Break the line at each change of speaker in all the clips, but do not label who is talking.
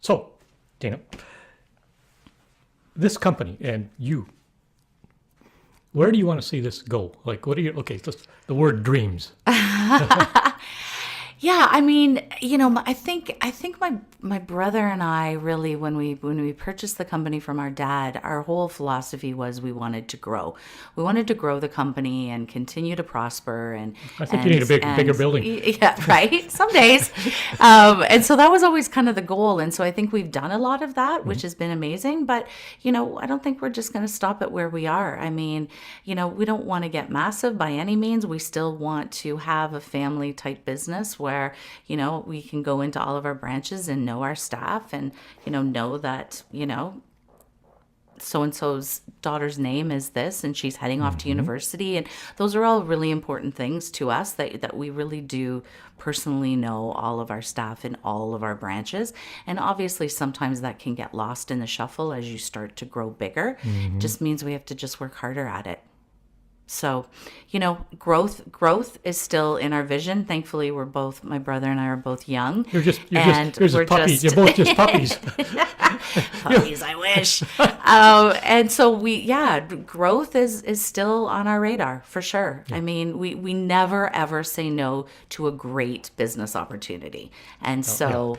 So, Dana, this company and you, where do you want to see this go? Like, what are you, okay, just the word dreams.
Yeah, I mean, I think my brother and I really, when we purchased the company from our dad, our whole philosophy was we wanted to grow. We wanted to grow the company and continue to prosper. And
I think you need a bigger building.
Yeah, right. Some days, and so that was always kind of the goal. And so I think we've done a lot of that, which has been amazing. But I don't think we're just going to stop at where we are. I mean, we don't want to get massive by any means. We still want to have a family type business where we can go into all of our branches and know our staff and, know that, so-and-so's daughter's name is this and she's heading off to university. And those are all really important things to us that we really do personally know all of our staff in all of our branches. And obviously sometimes that can get lost in the shuffle as you start to grow bigger. Just means we have to just work harder at it. So, growth is still in our vision. Thankfully, my brother and I are both young.
You're just puppies. You're both just puppies.
Puppies, I wish. And so growth is still on our radar for sure. Yeah. I mean, we never ever say no to a great business opportunity. And
I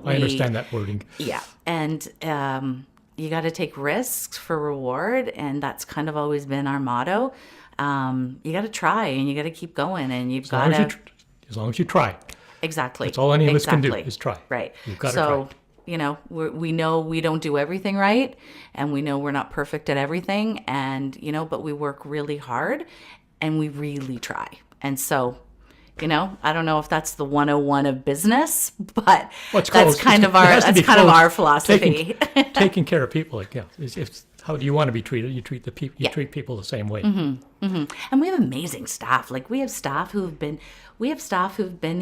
understand that wording.
Yeah. And, you got to take risks for reward, and that's kind of always been our motto. You got to try, and you got to keep going, and you've got to.
As long as you try.
Exactly.
That's all any of us can do is try.
Right.
You've got to try.
We know we don't do everything right, and we know we're not perfect at everything, and but we work really hard, and we really try, and so. I don't know if that's the 101 of business, but that's kind of our philosophy.
Taking care of people, how do you want to be treated? You treat the people. You treat people the same way.
And we have amazing staff. Like we have staff who've been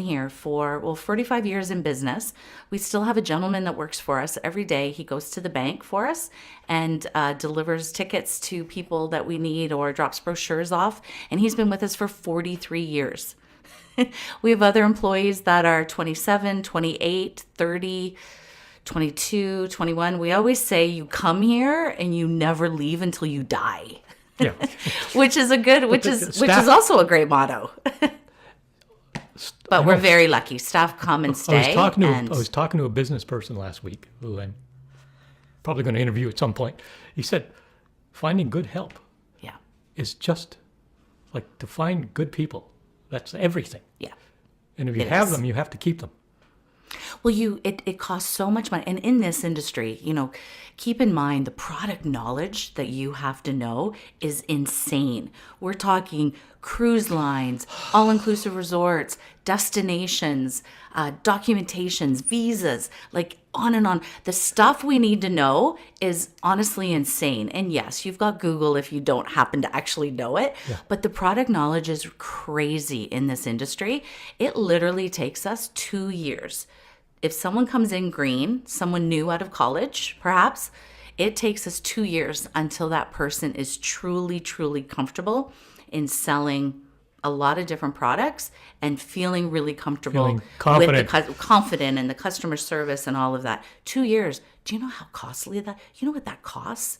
here for 45 years in business. We still have a gentleman that works for us every day. He goes to the bank for us and delivers tickets to people that we need or drops brochures off. And he's been with us for 43 years. We have other employees that are 27, 28, 30, 22, 21. We always say you come here and you never leave until you die.
Yeah.
which is also a great motto. But we're very lucky. Staff come and stay.
I was talking to a business person last week who I'm probably going to interview at some point. He said, finding good help is just like to find good people. That's everything.
Yeah.
And if you have them, you have to keep them.
Well, it costs so much money. And in this industry, keep in mind the product knowledge that you have to know is insane. We're talking cruise lines, all-inclusive resorts, destinations, documentations, visas, like on and on. The stuff we need to know is honestly insane. And yes, you've got Google if you don't happen to actually know it. Yeah. But the product knowledge is crazy in this industry. It literally takes us 2 years. If someone comes in green, someone new out of college, perhaps, it takes us 2 years until that person is truly, truly comfortable in selling a lot of different products and feeling really comfortable, confident in the customer service and all of that. 2 years. Do you know how costly that? You know what that costs?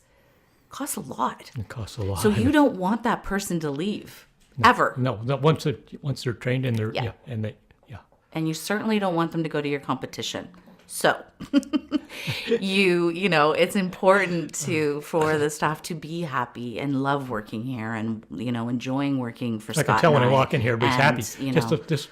It costs a lot.
It costs a lot.
So you don't want that person to leave ever.
No. Once they're trained and
And you certainly don't want them to go to your competition. So it's important for the staff to be happy and love working here and, enjoying working for Scott.
I can tell when I walk in here, everybody's happy. Just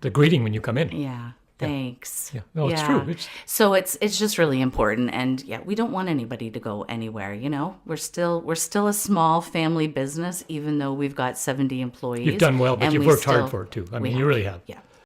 the greeting when you come in.
Yeah. Thanks.
Yeah. No, it's true.
So it's just really important. And we don't want anybody to go anywhere. We're still a small family business, even though we've got 70 employees.
You've done well, but you've worked hard for it too. I mean, you really have.
Yeah.